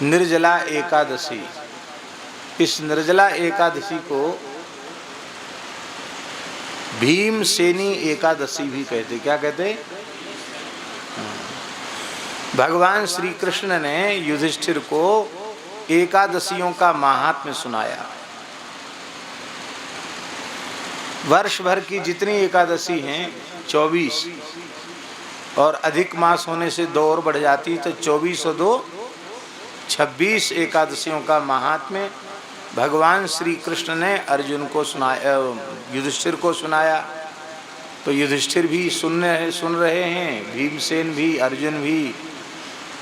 निर्जला एकादशी। इस निर्जला एकादशी को भीमसेनी एकादशी भी कहते। क्या कहते? भगवान श्री कृष्ण ने युधिष्ठिर को एकादशियों का महात्म्य सुनाया। वर्ष भर की जितनी एकादशी हैं 24, और अधिक मास होने से 2 और बढ़ जाती, तो 24 और 2 26 एकादशियों का महात्म्य भगवान श्री कृष्ण ने अर्जुन को सुनाया, युधिष्ठिर को सुनाया। तो युधिष्ठिर भी सुन रहे हैं, भीमसेन भी, अर्जुन भी,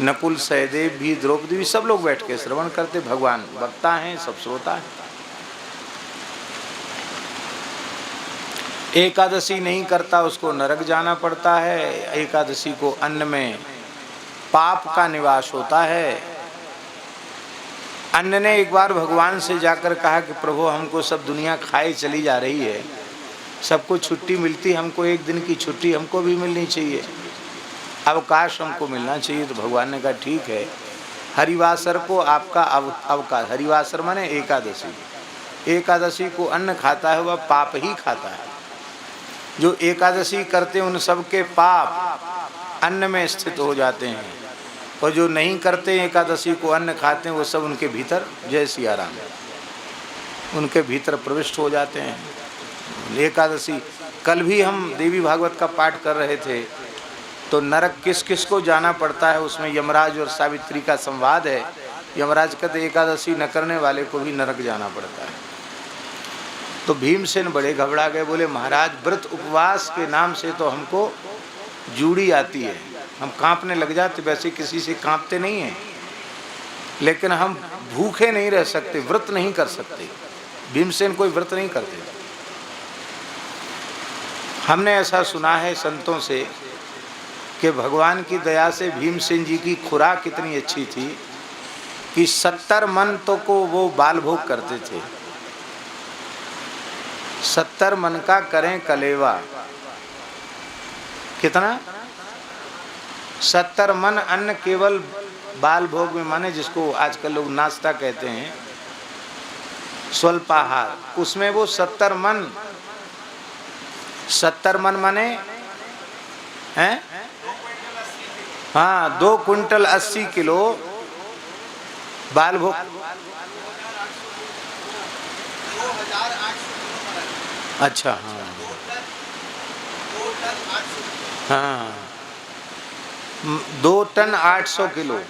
नकुल सहदेव भी, द्रौपदी भी, सब लोग बैठ के श्रवण करते। भगवान वक्ता हैं, सब श्रोता हैं। एकादशी नहीं करता उसको नरक जाना पड़ता है। एकादशी को अन्न में पाप का निवास होता है। अन्न ने एक बार भगवान से जाकर कहा कि प्रभु हमको सब दुनिया खाए चली जा रही है, सबको छुट्टी मिलती, हमको एक दिन की छुट्टी हमको भी मिलनी चाहिए, अवकाश हमको मिलना चाहिए। तो भगवान ने कहा ठीक है, हरिवासर को आपका अवकाश। हरिवासर माने एकादशी। एकादशी को अन्न खाता है वह पाप ही खाता है। जो एकादशी करते उन सब के पाप अन्न में स्थित हो जाते हैं, और जो नहीं करते एकादशी को अन्न खाते हैं वो सब उनके भीतर, जय सिया राम, उनके भीतर प्रविष्ट हो जाते हैं। एकादशी कल भी हम देवी भागवत का पाठ कर रहे थे, तो नरक किस किस को जाना पड़ता है, उसमें यमराज और सावित्री का संवाद है। यमराज कहते एकादशी न करने वाले को भी नरक जाना पड़ता है। तो भीमसेन बड़े घबरा गए, बोले महाराज व्रत उपवास के नाम से तो हमको जूड़ी आती है, हम कांपने लग जाते। वैसे किसी से कांपते नहीं हैं, लेकिन हम भूखे नहीं रह सकते, व्रत नहीं कर सकते। भीमसेन कोई व्रत नहीं करते। हमने ऐसा सुना है संतों से कि भगवान की दया से भीमसेन जी की खुराक कितनी अच्छी थी कि 70 मन तो को वो बाल भोग करते थे। 70 मन का करें कलेवा। कितना? 70 मन अन्न केवल बाल भोग में, माने जिसको आजकल लोग नाश्ता कहते हैं, स्वल्पाहार, उसमें वो 70 मन माने हैं, हाँ, 2 कुंटल 80 किलो बाल भोग। अच्छा, हाँ, 2 टन 800 किलो।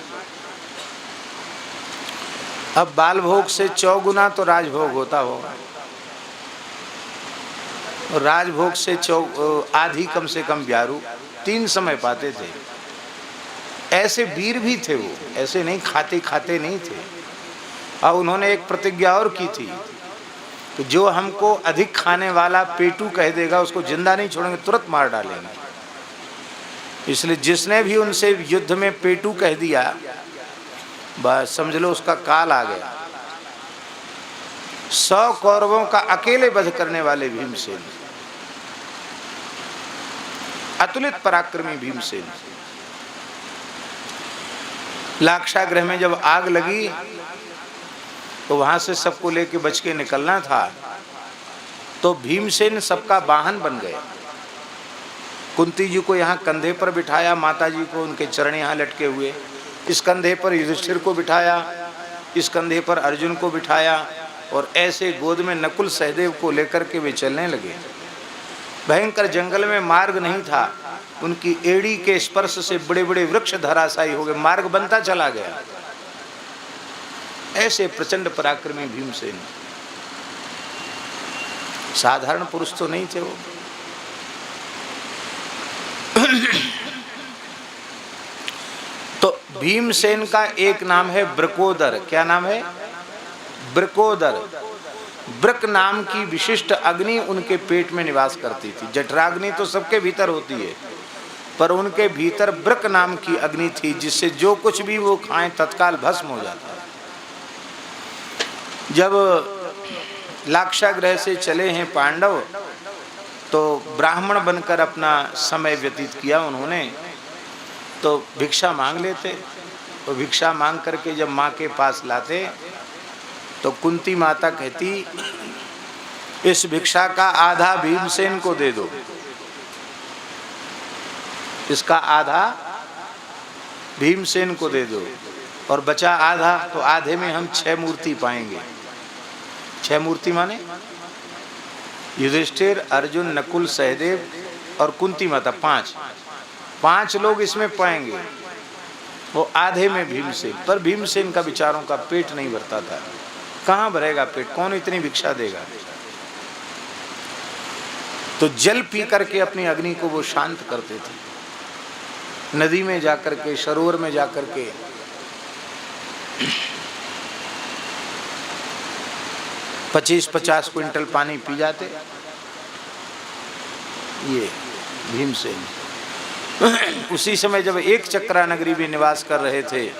अब बाल भोग से 4 गुना तो राजभोग होता होगा, और राजभोग से आधी कम से कम ब्यारू 3 समय पाते थे। ऐसे वीर भी थे वो, ऐसे नहीं खाते नहीं थे। और उन्होंने एक प्रतिज्ञा और की थी कि जो हमको अधिक खाने वाला पेटू कह देगा उसको जिंदा नहीं छोड़ेंगे, तुरंत मार डालेंगे। इसलिए जिसने भी उनसे युद्ध में पेटू कह दिया, बस समझ लो उसका काल आ गया। 100 कौरवों का अकेले वध करने वाले भीमसेन, अतुलित पराक्रमी भीमसेन। लाक्षागृह में जब आग लगी तो वहां से सबको लेके बच के निकलना था, तो भीमसेन सबका वाहन बन गए। कुंती जी को यहाँ कंधे पर बिठाया, माता जी को उनके चरण यहाँ लटके हुए, इस कंधे पर युधिष्ठिर को बिठाया, इस कंधे पर अर्जुन को बिठाया, और ऐसे गोद में नकुल सहदेव को लेकर के वे चलने लगे। भयंकर जंगल में मार्ग नहीं था, उनकी एड़ी के स्पर्श से बड़े बड़े वृक्ष धराशायी हो गए, मार्ग बनता चला गया। ऐसे प्रचंड पराक्रमी भीमसेन, साधारण पुरुष तो नहीं थे वो। तो भीमसेन का एक नाम है वृकोदर। क्या नाम है? वृकोदर। वृक नाम की विशिष्ट अग्नि उनके पेट में निवास करती थी। जठराग्नि तो सबके भीतर होती है, पर उनके भीतर वृक नाम की अग्नि थी, जिससे जो कुछ भी वो खाएं तत्काल भस्म हो जाता है। जब लाक्षागृह से चले हैं पांडव, तो ब्राह्मण बनकर अपना समय व्यतीत किया उन्होंने। तो भिक्षा मांग लेते, वो भिक्षा मांग करके जब माँ के पास लाते तो कुंती माता कहती, इस भिक्षा का आधा भीमसेन को दे दो, इसका आधा भीमसेन को दे दो, और बचा आधा तो आधे में हम 6 मूर्ति पाएंगे। 6 मूर्ति माने युधिष्ठिर, अर्जुन, नकुल, सहदेव और कुंती माता, 5 लोग इसमें पाएंगे। वो आधे में भीमसेन। पर भीमसेन का विचारों का पेट नहीं भरता था। कहाँ भरेगा पेट, कौन इतनी भिक्षा देगा। तो जल पी करके अपनी अग्नि को वो शांत करते थे। नदी में जाकर के, सरोवर में जाकर के 25-50 क्विंटल पानी पी जाते। ये भीमसेन। उसी समय जब एक चक्रा नगरी में निवास कर रहे थे,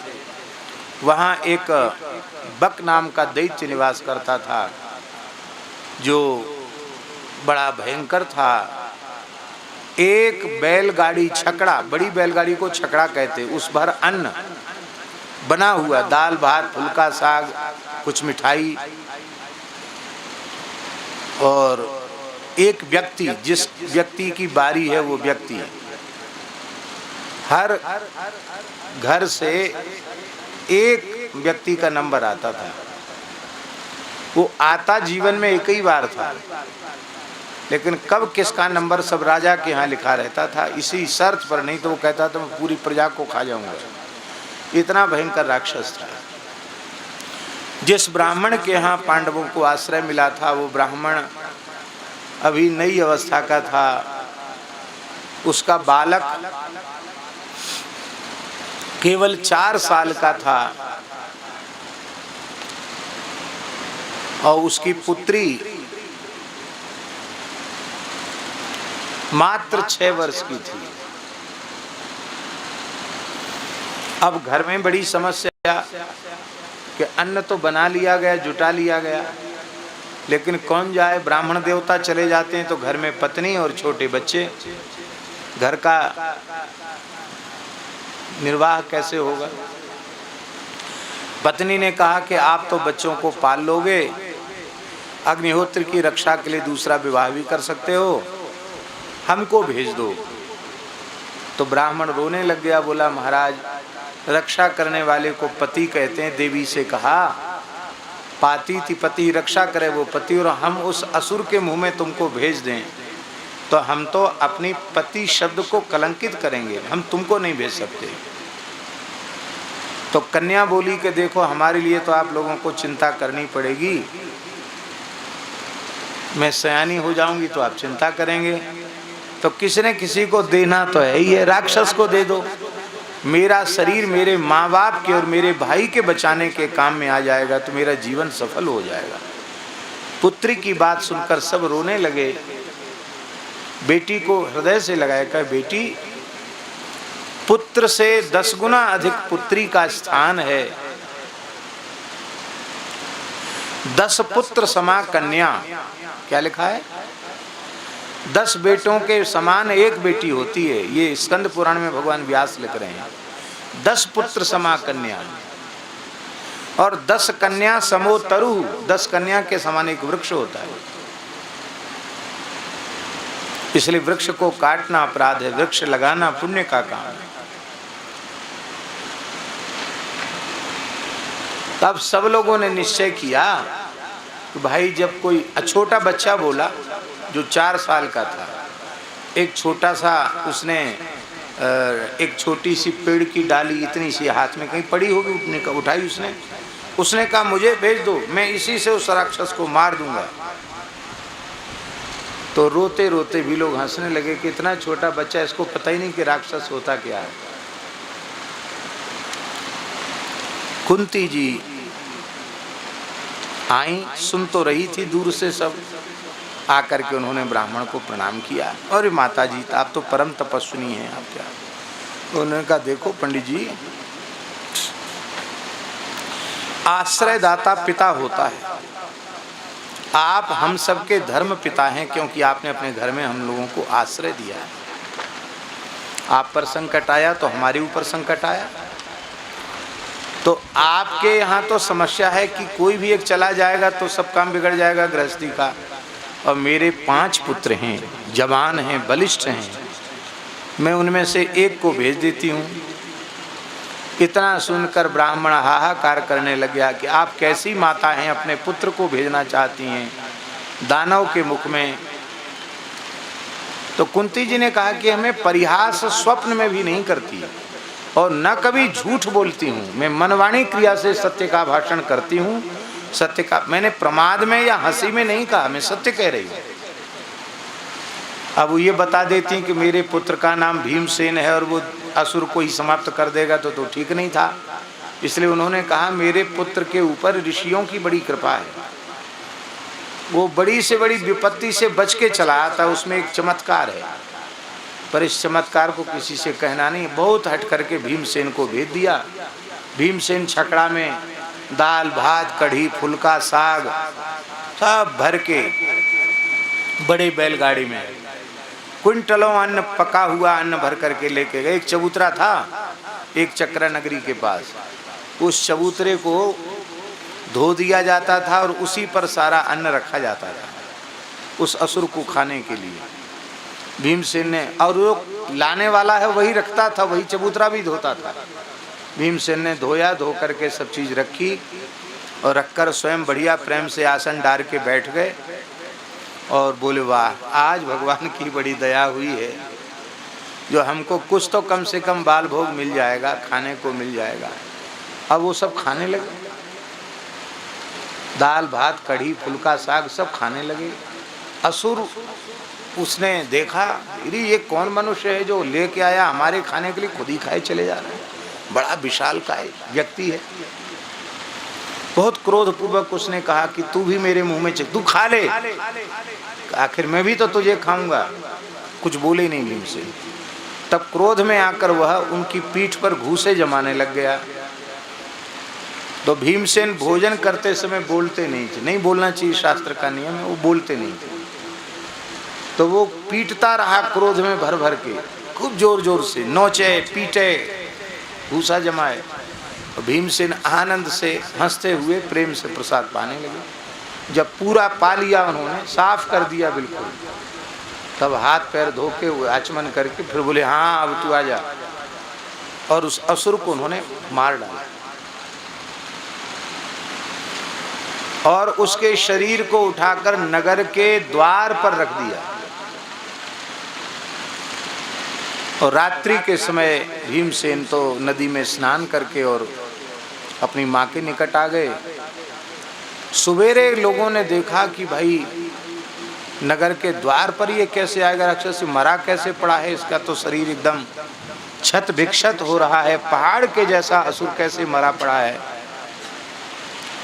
वहाँ एक बक नाम का दैत्य निवास करता था, जो बड़ा भयंकर था। एक बैलगाड़ी छकड़ा, बड़ी बैलगाड़ी को छकड़ा कहते, उस भर अन्न बना हुआ, दाल भात, फुल्का साग, कुछ मिठाई, और एक व्यक्ति, जिस व्यक्ति की बारी है वो व्यक्ति हर घर से एक व्यक्ति का नंबर आता था। वो आता जीवन में एक ही बार था, लेकिन कब किसका नंबर सब राजा के यहाँ लिखा रहता था, इसी शर्त पर, नहीं तो वो कहता था मैं पूरी प्रजा को खा जाऊंगा। इतना भयंकर राक्षस था। जिस ब्राह्मण के यहाँ पांडवों को आश्रय मिला था, वो ब्राह्मण अभी नई अवस्था का था। उसका बालक केवल 4 साल का था, और उसकी पुत्री मात्र 6 वर्ष की थी। अब घर में बड़ी समस्या कि अन्न तो बना लिया गया, जुटा लिया गया, लेकिन कौन जाए। ब्राह्मण देवता चले जाते हैं तो घर में पत्नी और छोटे बच्चे, घर का निर्वाह कैसे होगा। पत्नी ने कहा कि आप तो बच्चों को पाल लोगे, अग्निहोत्र की रक्षा के लिए दूसरा विवाह भी कर सकते हो, हमको भेज दो। तो ब्राह्मण रोने लग गया, बोला महाराज, रक्षा करने वाले को पति कहते हैं। देवी से कहा, पाती थी पति, रक्षा करे वो पति, और हम उस असुर के मुंह में तुमको भेज दें तो हम तो अपनी पति शब्द को कलंकित करेंगे, हम तुमको नहीं भेज सकते। तो कन्या बोली कि देखो, हमारे लिए तो आप लोगों को चिंता करनी पड़ेगी, मैं सयानी हो जाऊंगी तो आप चिंता करेंगे, तो किसी न किसी को देना तो है ही है, राक्षस को दे दो। मेरा शरीर मेरे माँ बाप के और मेरे भाई के बचाने के काम में आ जाएगा तो मेरा जीवन सफल हो जाएगा। पुत्री की बात सुनकर सब रोने लगे। बेटी को हृदय से लगाया, कहा बेटी, पुत्र से 10 गुना अधिक पुत्री का स्थान है। 10 पुत्र समा कन्या, क्या लिखा है, 10 बेटों के समान एक बेटी होती है। ये स्कंद पुराण में भगवान व्यास लिख रहे हैं। 10 पुत्र समा कन्या, और 10 कन्या समो तरु, 10 कन्या के समान एक वृक्ष होता है। इसलिए वृक्ष को काटना अपराध है, वृक्ष लगाना पुण्य का काम है। तब सब लोगों ने निश्चय किया कि भाई, जब कोई छोटा बच्चा बोला जो 4 साल का था, एक छोटा सा, उसने एक छोटी सी पेड़ की डाली इतनी सी हाथ में कहीं पड़ी होगी, उठाई उसने कहा मुझे भेज दो, मैं इसी से उस राक्षस को मार दूंगा। तो रोते रोते भी लोग हंसने लगे कि इतना छोटा बच्चा, इसको पता ही नहीं कि राक्षस होता क्या है। कुंती जी आई, सुन तो रही थी दूर से सब, आकर के उन्होंने ब्राह्मण को प्रणाम किया। और माता जी, आप तो परम तपस्विनी हैं, आप क्या। तो उन्होंने कहा देखो पंडित जी, आश्रयदाता पिता होता है। आप हम सबके धर्म पिता हैं, क्योंकि आपने अपने घर में हम लोगों को आश्रय दिया है। आप पर संकट आया तो हमारे ऊपर संकट आया। तो आपके यहाँ तो समस्या है कि कोई भी एक चला जाएगा तो सब काम बिगड़ जाएगा गृहस्थी का। और मेरे 5 पुत्र हैं, जवान हैं, बलिष्ठ हैं, मैं उनमें से एक को भेज देती हूँ। इतना सुनकर ब्राह्मण हाहाकार करने लग गया कि आप कैसी माता हैं, अपने पुत्र को भेजना चाहती हैं दानव के मुख में। तो कुंती जी ने कहा कि हमें परिहास स्वप्न में भी नहीं करती और न कभी झूठ बोलती हूँ, मैं मनवाणी क्रिया से सत्य का भाषण करती हूँ। सत्य का मैंने प्रमाद में या हंसी में नहीं कहा, मैं सत्य कह रही हूँ। अब वो ये बता देती हैं कि मेरे पुत्र का नाम भीमसेन है और वो असुर को ही समाप्त कर देगा तो ठीक नहीं था। इसलिए उन्होंने कहा मेरे पुत्र के ऊपर ऋषियों की बड़ी कृपा है, वो बड़ी से बड़ी विपत्ति से बच के चला आता, उसमें एक चमत्कार है। पर इस चमत्कार को किसी से कहना नहीं। बहुत हट करके भीमसेन को भेज दिया। भीमसेन छकड़ा में दाल भात कढ़ी फुल्का साग सब भर के बड़े बैलगाड़ी में क्विंटलों अन्न, पका हुआ अन्न भर करके लेके गए। एक चबूतरा था एक चक्रा नगरी के पास, उस चबूतरे को धो दिया जाता था और उसी पर सारा अन्न रखा जाता था उस असुर को खाने के लिए। भीमसेन ने, और वो लाने वाला है वही रखता था, वही चबूतरा भी धोता था। भीमसेन ने धोया, धो करके सब चीज़ रखी और रखकर स्वयं बढ़िया प्रेम से आसन डाल के बैठ गए और बोले वाह, आज भगवान की बड़ी दया हुई है जो हमको कुछ तो कम से कम बाल भोग मिल जाएगा, खाने को मिल जाएगा। अब वो सब खाने लगे, दाल भात कढ़ी फुल्का साग सब खाने लगे। असुर उसने देखा, अरे ये कौन मनुष्य है जो लेके आया हमारे खाने के लिए, खुद ही खाए चले जा रहे हैं, बड़ा विशालकाय व्यक्ति है। बहुत क्रोधपूर्वक उसने कहा कि तू भी मेरे मुंह में तू खा ले, आखिर मैं भी तो तुझे खाऊंगा। कुछ बोले नहीं भीमसेन। तब क्रोध में आकर वह उनकी पीठ पर घूंसे जमाने लग गया। तो भीमसेन भोजन करते समय बोलते नहीं थे, नहीं बोलना चाहिए, शास्त्र का नियम है, वो बोलते नहीं थे। तो वो पीटता रहा क्रोध में भर भर के, खूब जोर जोर से नोचे पीटे घूसा जमाए। भीमसेन आनंद से हंसते हुए प्रेम से प्रसाद पाने लगे। जब पूरा पा लिया उन्होंने, साफ कर दिया बिल्कुल, तब हाथ पैर धो के आचमन करके फिर बोले हाँ अब तू आ जा, और उस असुर को उन्होंने मार डाला और उसके शरीर को उठाकर नगर के द्वार पर रख दिया। और रात्रि के समय भीमसेन तो नदी में स्नान करके और अपनी माँ के निकट आ गए। सवेरे लोगों ने देखा कि भाई नगर के द्वार पर ये कैसे आएगा, राक्षस मरा कैसे पड़ा है, इसका तो शरीर एकदम क्षत विक्षत हो रहा है, पहाड़ के जैसा असुर कैसे मरा पड़ा है।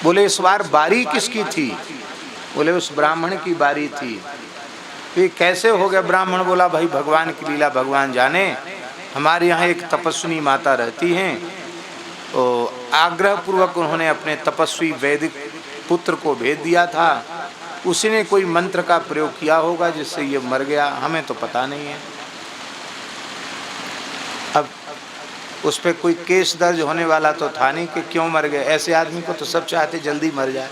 बोले इस बार बारी किसकी थी? बोले उस ब्राह्मण की बारी थी। ये कैसे हो गया? ब्राह्मण बोला भाई भगवान की लीला भगवान जाने, हमारे यहाँ एक तपस्विनी माता रहती हैं, तो आग्रह पूर्वक उन्होंने अपने तपस्वी वैदिक पुत्र को भेज दिया था, उसी ने कोई मंत्र का प्रयोग किया होगा जिससे ये मर गया, हमें तो पता नहीं है। अब उस पर कोई केस दर्ज होने वाला तो था नहीं कि क्यों मर गए, ऐसे आदमी को तो सब चाहते जल्दी मर जाए।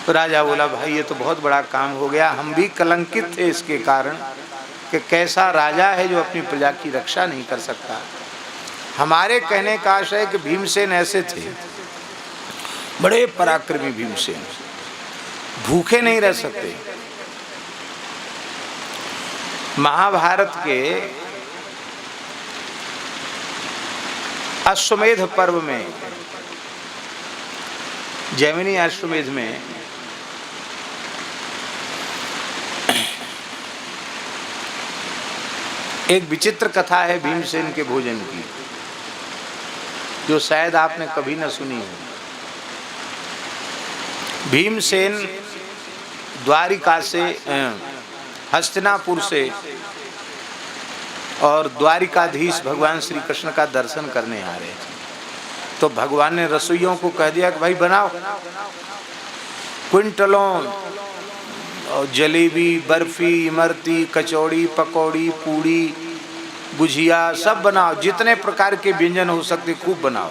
तो राजा बोला भाई ये तो बहुत बड़ा काम हो गया, हम भी कलंकित थे इसके कारण कि कैसा राजा है जो अपनी प्रजा की रक्षा नहीं कर सकता। हमारे कहने का आशय है कि भीमसेन ऐसे थे, बड़े पराक्रमी भीमसेन, भूखे नहीं रह सकते। महाभारत के अश्वमेध पर्व में, जैमिनी अश्वमेध में एक विचित्र कथा है भीमसेन के भोजन की, जो शायद आपने कभी न सुनी हो। भीमसेन द्वारिका से, हस्तिनापुर से और द्वारिकाधीश भगवान श्री कृष्ण का दर्शन करने आ रहे थे। तो भगवान ने रसोइयों को कह दिया कि भाई बनाओ, क्विंटलों जलेबी बर्फी इमरती कचौड़ी पकौड़ी पूड़ी गुजिया सब बनाओ, जितने प्रकार के व्यंजन हो सकते खूब बनाओ।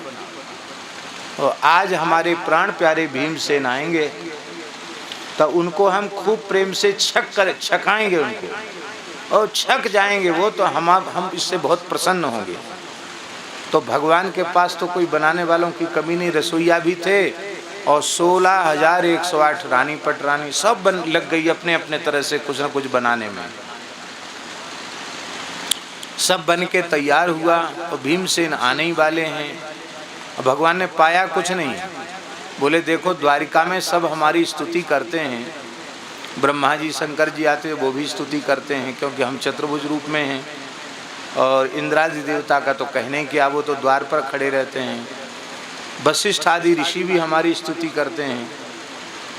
और आज हमारे प्राण प्यारे भीमसेन आएंगे तो उनको हम खूब प्रेम से छकाएंगे उनको और छक जाएंगे वो, तो हम इससे बहुत प्रसन्न होंगे। तो भगवान के पास तो कोई बनाने वालों की कमी नहीं, रसोईया भी थे और 16,108 रानी पटरानी सब लग गई अपने अपने तरह से कुछ न कुछ बनाने में। सब बन के तैयार हुआ और भीमसेन आने ही वाले हैं। भगवान ने पाया कुछ नहीं, बोले देखो द्वारिका में सब हमारी स्तुति करते हैं, ब्रह्मा जी शंकर जी आते हैं वो भी स्तुति करते हैं क्योंकि हम चतुर्भुज रूप में हैं, और इंद्रादि देवता का तो कहने क्या, वो तो द्वार पर खड़े रहते हैं। वशिष्ठ आदि ऋषि भी हमारी स्तुति करते हैं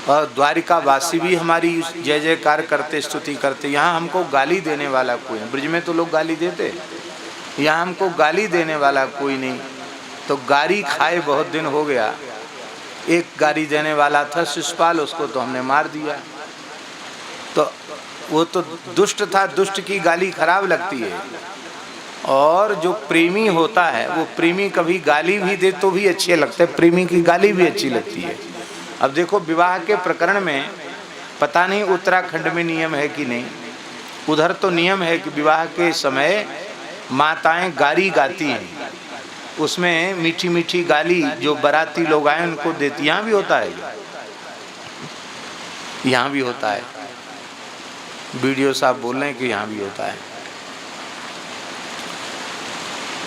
और द्वारिका वासी भी हमारी जय जयकार करते स्तुति करते। यहाँ हमको गाली देने वाला कोई है, ब्रज में तो लोग गाली देते, यहाँ हमको गाली देने वाला कोई नहीं। तो गाली खाए बहुत दिन हो गया। एक गाली देने वाला था शिशुपाल, उसको तो हमने मार दिया। तो वो तो दुष्ट था, दुष्ट की गाली खराब लगती है, और जो प्रेमी होता है वो प्रेमी कभी गाली भी दे तो भी अच्छे लगते हैं, प्रेमी की गाली भी अच्छी लगती है। अब देखो विवाह के प्रकरण में पता नहीं उत्तराखंड में नियम है कि नहीं, उधर तो नियम है कि विवाह के समय माताएं गाली गाती हैं, उसमें मीठी मीठी गाली जो बाराती लोग आए उनको देती। यहाँ भी होता है, यहाँ भी होता है, वीडियो साहब बोल रहे हैं कि यहाँ भी होता है।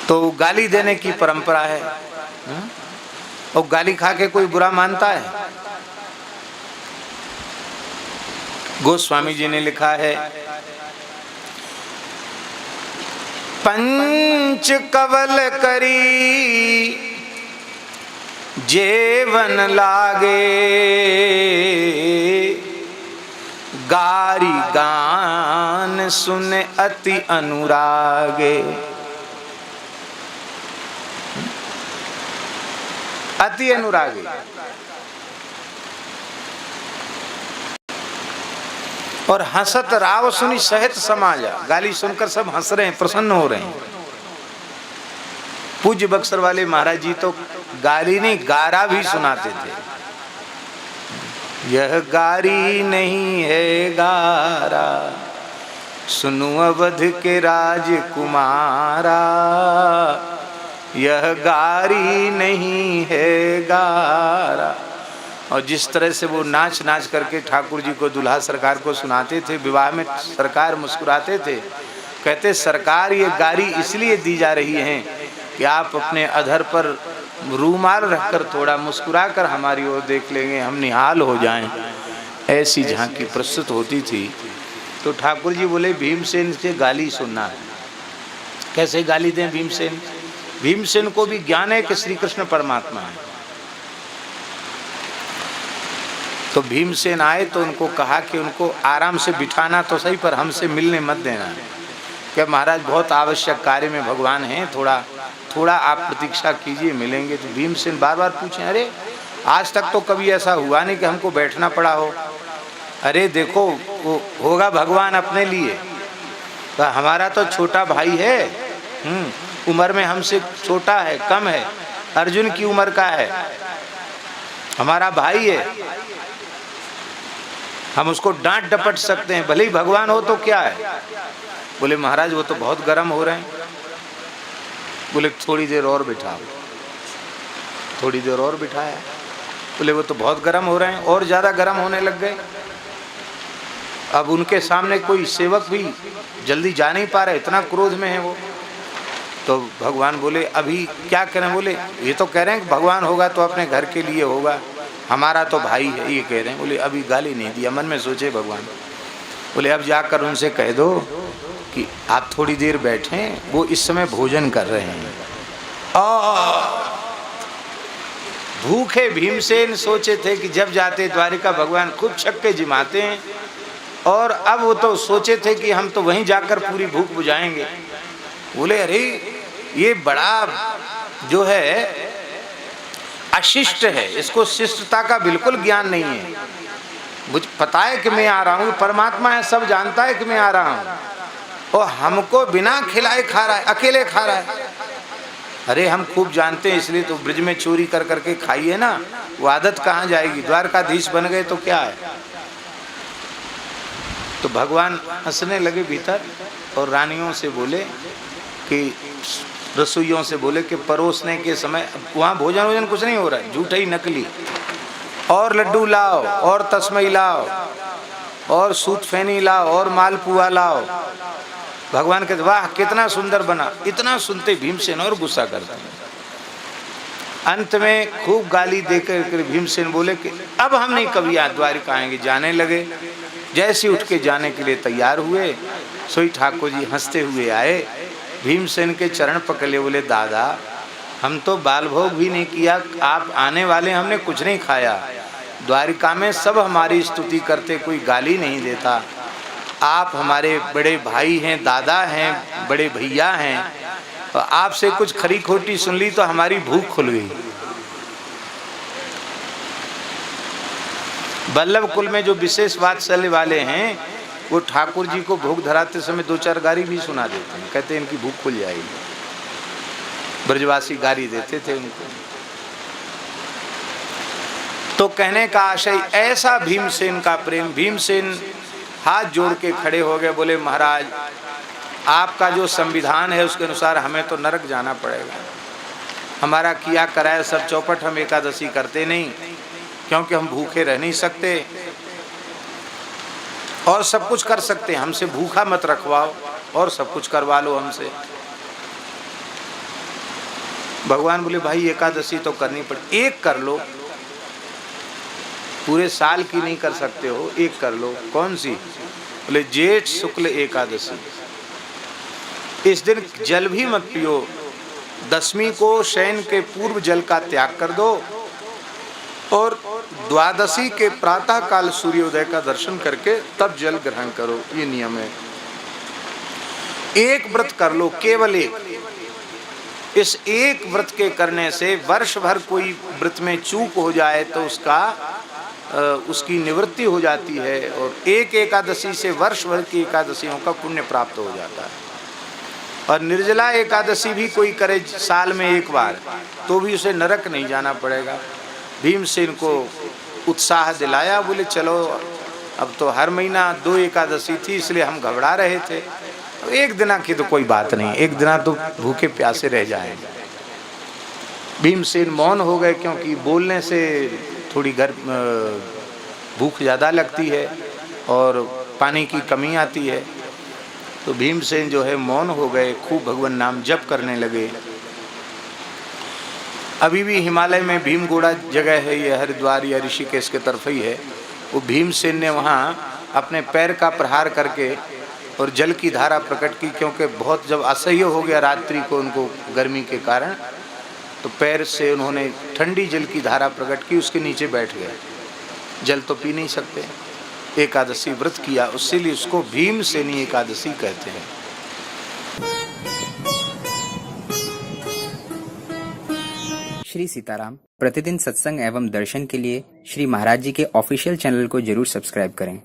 तो गाली देने की परंपरा है, और गाली खा के कोई बुरा मानता है? गोस्वामी जी ने लिखा है, पंच कवल करी जेवन लागे, गारी गान सुन अति अनुरागे। अति अनुरागी, और हंसत राव सुनी सहित समाजा। गाली सुनकर सब हंस रहे हैं, प्रसन्न हो रहे हैं। पूज्य बक्सर वाले महाराज जी तो गाली नहीं गारा भी सुनाते थे। यह गारी नहीं है गारा, सुनु अवध के राजकुमारा, यह गारी नहीं है गारा। और जिस तरह से वो नाच नाच करके ठाकुर जी को, दुल्हा सरकार को सुनाते थे, विवाह में सरकार मुस्कुराते थे, कहते सरकार ये गारी इसलिए दी जा रही है कि आप अपने अधर पर रूमाल रखकर थोड़ा मुस्कुरा कर हमारी ओर देख लेंगे, हम निहाल हो जाएं। ऐसी झांकी प्रस्तुत होती थी। तो ठाकुर जी बोले भीमसेन से गाली सुनना है। कैसे गाली दें भीमसेन? भीमसेन को भी ज्ञान है कि श्री कृष्ण परमात्मा है। तो भीमसेन आए तो उनको कहा कि उनको आराम से बिठाना तो सही, पर हमसे मिलने मत देना। क्या महाराज बहुत आवश्यक कार्य में भगवान हैं, थोड़ा आप प्रतीक्षा कीजिए, मिलेंगे। तो भीमसेन बार बार पूछें, अरे आज तक तो कभी ऐसा हुआ नहीं कि हमको बैठना पड़ा हो। अरे देखो वो होगा भगवान अपने लिए, तो हमारा तो छोटा भाई है, उम्र में हमसे छोटा है, कम है, अर्जुन की उम्र का है, हमारा भाई है, हम उसको डांट डपट सकते हैं, भले ही भगवान हो तो क्या है। बोले महाराज वो तो बहुत गर्म हो रहे हैं। बोले थोड़ी देर और बिठाओ। थोड़ी देर और बिठाया। बोले वो तो बहुत गर्म हो रहे हैं, और ज़्यादा गर्म होने लग गए। अब उनके सामने कोई सेवक भी जल्दी जा नहीं पा रहे, इतना क्रोध में है वो। तो भगवान बोले अभी क्या करें? बोले ये तो कह रहे हैं कि भगवान होगा तो अपने घर के लिए होगा, हमारा तो भाई है, ये कह रहे हैं। बोले अभी गाली नहीं दिया, मन में सोचे भगवान। बोले अब जाकर उनसे कह दो कि आप थोड़ी देर बैठें, वो इस समय भोजन कर रहे हैं। भूखे भीमसेन सोचे थे कि जब जाते द्वारिका भगवान खूब छक्के जिमाते हैं, और अब वो तो सोचे थे कि हम तो वहीं जाकर पूरी भूख बुझाएंगे। बोले अरे ये बड़ा जो है अशिष्ट है, इसको शिष्टता का बिल्कुल ज्ञान नहीं है। मुझे पता है कि मैं आ रहा हूँ, परमात्मा है, सब जानता है कि मैं आ रहा हूँ, और हमको बिना खिलाए खा रहा है, अकेले खा रहा है। अरे हम खूब जानते हैं, इसलिए तो ब्रिज में चोरी कर करके खाइए ना, वो आदत कहाँ जाएगी। द्वारकाधीश बन गए तो क्या है। तो भगवान हंसने लगे भीतर और रानियों से बोले कि रसोइयों से बोले कि परोसने के समय वहाँ भोजन वोजन कुछ नहीं हो रहा है, झूठा ही नकली, और लड्डू लाओ और तस्मई लाओ और सूत फैनी लाओ और मालपुआ लाओ। भगवान कहते वाह कितना सुंदर बना। इतना सुनते भीमसेन और गुस्सा करते हैं। अंत में खूब गाली देकर भीमसेन बोले कि अब हम नहीं कभी द्वारिका आएंगे। जाने लगे। जैसे उठ के जाने के लिए तैयार हुए, सोई ठाकुर जी हंसते हुए आए, भीमसेन के चरण पकड़े, बोले दादा हम तो बाल भोग भी नहीं किया, आप आने वाले, हमने कुछ नहीं खाया। द्वारिका में सब हमारी स्तुति करते, कोई गाली नहीं देता। आप हमारे बड़े भाई हैं, दादा हैं, बड़े भैया हैं, तो आपसे कुछ खरी खोटी सुन ली तो हमारी भूख खुल गई। बल्लभ कुल में जो विशेष वात्सल्य वाले हैं, वो ठाकुर जी को भोग धराते समय दो चार गारी भी सुना देते हैं, कहते हैं इनकी भूख खुल जाएगी। ब्रजवासी गारी देते थे उनको। तो कहने का आशय, ऐसा भीमसेन का प्रेम। भीमसेन हाथ जोड़ के खड़े हो गए, बोले महाराज आपका जो संविधान है उसके अनुसार हमें तो नरक जाना पड़ेगा। हमारा किया कराया सब चौपट, हम एकादशी करते नहीं क्योंकि हम भूखे रह नहीं सकते और सब कुछ कर सकते हैं, हमसे भूखा मत रखवाओ और सब कुछ करवा लो हमसे। भगवान बोले भाई एकादशी तो करनी पड़े, एक कर लो, पूरे साल की नहीं कर सकते हो, एक कर लो। कौन सी? बोले जेठ शुक्ल एकादशी। इस दिन जल भी मत पियो, दशमी को शयन के पूर्व जल का त्याग कर दो और द्वादशी के प्रातः काल सूर्योदय का दर्शन करके तब जल ग्रहण करो, ये नियम है। एक व्रत कर लो, केवल एक। इस एक व्रत के करने से वर्ष भर कोई व्रत में चूक हो जाए तो उसकी निवृत्ति हो जाती है और एक एकादशी से वर्ष भर की एकादशियों का पुण्य प्राप्त हो जाता है। और निर्जला एकादशी भी कोई करे साल में एक बार तो भी उसे नरक नहीं जाना पड़ेगा। भीमसेन को उत्साह दिलाया, बोले चलो अब तो हर महीना 2 एकादशी थी इसलिए हम घबरा रहे थे, तो एक दिना की तो कोई बात नहीं, एक दिना तो भूखे प्यासे रह जाएंगे। भीमसेन मौन हो गए क्योंकि बोलने से थोड़ी भूख ज़्यादा लगती है और पानी की कमी आती है। तो भीमसेन जो है मौन हो गए, खूब भगवान नाम जप करने लगे। अभी भी हिमालय में भीमगोड़ा जगह है, ये हरिद्वार या ऋषिकेश के तरफ ही है। वो भीमसेन ने वहाँ अपने पैर का प्रहार करके और जल की धारा प्रकट की, क्योंकि बहुत जब असह्य हो गया रात्रि को उनको गर्मी के कारण, तो पैर से उन्होंने ठंडी जल की धारा प्रकट की, उसके नीचे बैठ गए। जल तो पी नहीं सकते, एकादशी व्रत किया, उसीलिए उसको भीमसेनी एकादशी कहते हैं। श्री सीताराम। प्रतिदिन सत्संग एवं दर्शन के लिए श्री महाराज जी के ऑफिशियल चैनल को जरूर सब्सक्राइब करें।